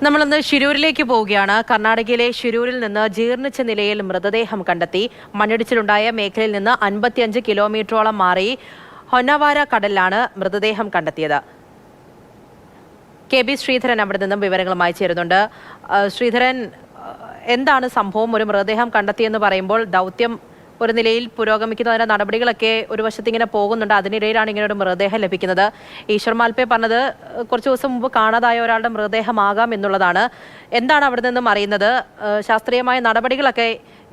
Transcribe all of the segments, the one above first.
നമ്മളിന്ന് ഷിരൂരിലേക്ക് പോവുകയാണ്. കർണാടകയിലെ ഷിരൂരിൽ നിന്ന് ജീർണിച്ച നിലയിൽ മൃതദേഹം കണ്ടെത്തി. മണ്ണിടിച്ചിലുണ്ടായ മേഖലയിൽ നിന്ന് 55 കിലോമീറ്ററോളം മാറി ഹൊന്നവാര കടലിലാണ് മൃതദേഹം കണ്ടെത്തിയത്. KB ശ്രീധരൻ അവിടെ നിന്നും വിവരങ്ങളുമായി ചേരുന്നുണ്ട്. ശ്രീധരൻ, എന്താണ് സംഭവം? ഒരു മൃതദേഹം കണ്ടെത്തിയെന്ന് പറയുമ്പോൾ ദൗത്യം ഒരു നിലയിൽ പുരോഗമിക്കുന്നതിന്റെ നടപടികളൊക്കെ ഒരു വശത്ത് ഇങ്ങനെ പോകുന്നുണ്ട്. അതിനിടയിലാണ് ഇങ്ങനെ ഒരു മൃതദേഹം ലഭിക്കുന്നത്. ഈശ്വർ മാൽപേ പറഞ്ഞത് കുറച്ചു ദിവസം മുമ്പ് കാണാതായ ഒരാളുടെ മൃതദേഹമാകാം എന്നുള്ളതാണ്. എന്താണ് അവിടെ നിന്നും അറിയുന്നത്? ശാസ്ത്രീയമായ നടപടികളൊക്കെ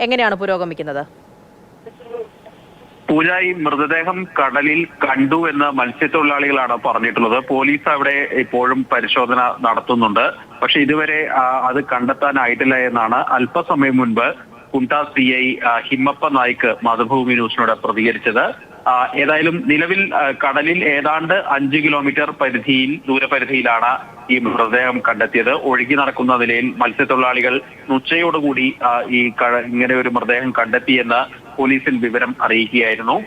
എങ്ങനെയാണ് പുരോഗമിക്കുന്നത്? പൂജ, ഈ മൃതദേഹം കടലിൽ കണ്ടു എന്ന് മത്സ്യത്തൊഴിലാളികളാണ് പറഞ്ഞിട്ടുള്ളത്. പോലീസ് അവിടെ ഇപ്പോഴും പരിശോധന നടത്തുന്നുണ്ട്. പക്ഷെ ഇതുവരെ അത് കണ്ടെത്താനായിട്ടില്ല എന്നാണ് അല്പസമയം മുൻപ് കുണ്ട CI ഹിമ്മപ്പ നായിക്ക് മാതൃഭൂമി ന്യൂസിനോട് പ്രതികരിച്ചത്. ഏതായാലും നിലവിൽ കടലിൽ ഏതാണ്ട് 5 കിലോമീറ്റർ ദൂരപരിധിയിലാണ് ഈ മൃതദേഹം കണ്ടെത്തിയത്. ഒഴുകി നടക്കുന്ന നിലയിൽ മത്സ്യത്തൊഴിലാളികൾ ഉച്ചയോടുകൂടി ഇങ്ങനെ ഒരു മൃതദേഹം കണ്ടെത്തിയെന്ന് പോലീസിൽ വിവരം അറിയിക്കുകയായിരുന്നു.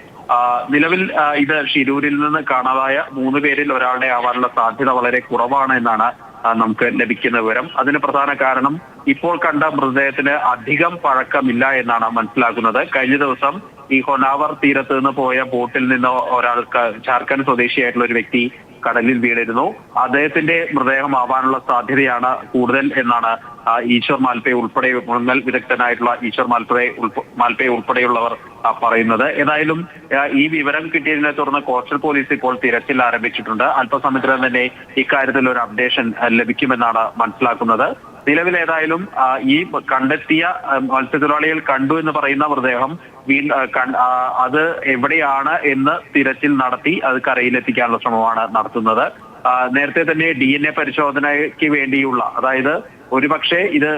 നിലവിൽ ഇത് ഷിരൂരിൽ നിന്ന് കാണാതായ 3 പേരിൽ ഒരാളുടെ ആവാനുള്ള സാധ്യത വളരെ കുറവാണ് എന്നാണ് നമുക്ക് ലഭിക്കുന്ന വിവരം. അതിന് പ്രധാന കാരണം ഇപ്പോൾ കണ്ട മൃതദേഹത്തിന് അധികം പഴക്കമില്ല എന്നാണ് മനസ്സിലാക്കുന്നത്. കഴിഞ്ഞ ദിവസം ഈ ഹൊന്നാവർ തീരത്ത് നിന്ന് പോയ ബോട്ടിൽ നിന്ന് ജാർഖണ്ഡ് സ്വദേശിയായിട്ടുള്ള ഒരു വ്യക്തി കടലിൽ വീണിരുന്നു. അദ്ദേഹത്തിന്റെ മൃതദേഹമാവാനുള്ള സാധ്യതയാണ് കൂടുതൽ എന്നാണ് ഈശ്വർ മാൽപേ ഉൾപ്പെടെ മുങ്ങൽ വിദഗ്ധനായിട്ടുള്ള ഈശ്വർ മാൽപേ ഉൾപ്പെടെയുള്ളവർ പറയുന്നത്. ഏതായാലും ഈ വിവരം കിട്ടിയതിനെ തുടർന്ന് കോസ്റ്റൽ പോലീസ് ഇപ്പോൾ തിരച്ചിൽ ആരംഭിച്ചിട്ടുണ്ട്. അല്പസമയത്തിനകം തന്നെ ഇക്കാര്യത്തിൽ ഒരു അപ്ഡേഷൻ ലഭിക്കുമെന്നാണ് മനസ്സിലാക്കുന്നത്. നിലവിൽ ഏതായാലും ഈ കണ്ടെത്തിയ മത്സ്യത്തൊഴിലാളികൾ കണ്ടു എന്ന് പറയുന്ന മൃതദേഹം അത് എവിടെയാണ് എന്ന് തിരച്ചിൽ നടത്തി അത് കരയിലെത്തിക്കാനുള്ള ശ്രമമാണ് നടത്തുന്നത്. നേരത്തെ തന്നെ DNA പരിശോധനയ്ക്ക് വേണ്ടിയുള്ള, അതായത് ഒരുപക്ഷെ ഇത്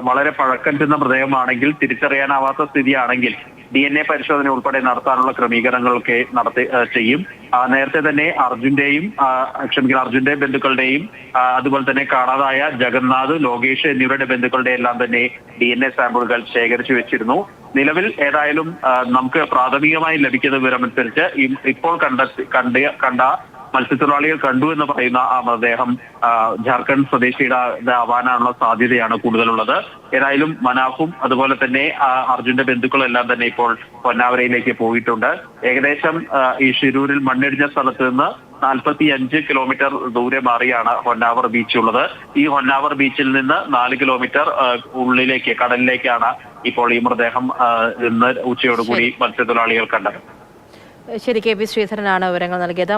വളരെ പഴക്കം ചെന്ന മൃതദേഹമാണെങ്കിൽ, തിരിച്ചറിയാനാവാത്ത സ്ഥിതിയാണെങ്കിൽ DNA പരിശോധന ഉൾപ്പെടെ നടത്താനുള്ള ക്രമീകരണങ്ങളൊക്കെ ചെയ്യും. നേരത്തെ തന്നെ അർജുന്റെ ബന്ധുക്കളുടെയും അതുപോലെ തന്നെ കാണാതായ ജഗന്നാഥ്, ലോകേഷ് എന്നിവരുടെ ബന്ധുക്കളുടെ എല്ലാം തന്നെ DNA സാമ്പിളുകൾ ശേഖരിച്ചു വെച്ചിരുന്നു. നിലവിൽ ഏതായാലും നമുക്ക് പ്രാഥമികമായി ലഭിക്കുന്ന വിവരമനുസരിച്ച് ഇപ്പോൾ കണ്ട മത്സ്യത്തൊഴിലാളികൾ കണ്ടു എന്ന് പറയുന്ന ആ മൃതദേഹം ജാർഖണ്ഡ് സ്വദേശിയുടെ ആവാനാനുള്ള സാധ്യതയാണ് കൂടുതലുള്ളത്. ഏതായാലും മനാഫും അതുപോലെ തന്നെ അർജുന്റെ ബന്ധുക്കളും എല്ലാം തന്നെ ഇപ്പോൾ പൊന്നാവരയിലേക്ക് പോയിട്ടുണ്ട്. ഏകദേശം ഈ ഷിരൂരിൽ മണ്ണിടിഞ്ഞ സ്ഥലത്ത് നിന്ന് 45 കിലോമീറ്റർ ദൂരെ മാറിയാണ് ഹൊന്നാവർ ബീച്ച് ഉള്ളത്. ഈ ഹൊന്നാവർ ബീച്ചിൽ നിന്ന് 4 കിലോമീറ്റർ ഉള്ളിലേക്ക് കടലിലേക്കാണ് ഇപ്പോൾ ഈ മൃതദേഹം ഇന്ന് ഉച്ചയോടുകൂടി മത്സ്യത്തൊഴിലാളികൾ കണ്ടത്. ശരി, KB ശ്രീധരനാണ് വിവരങ്ങൾ നൽകിയത്.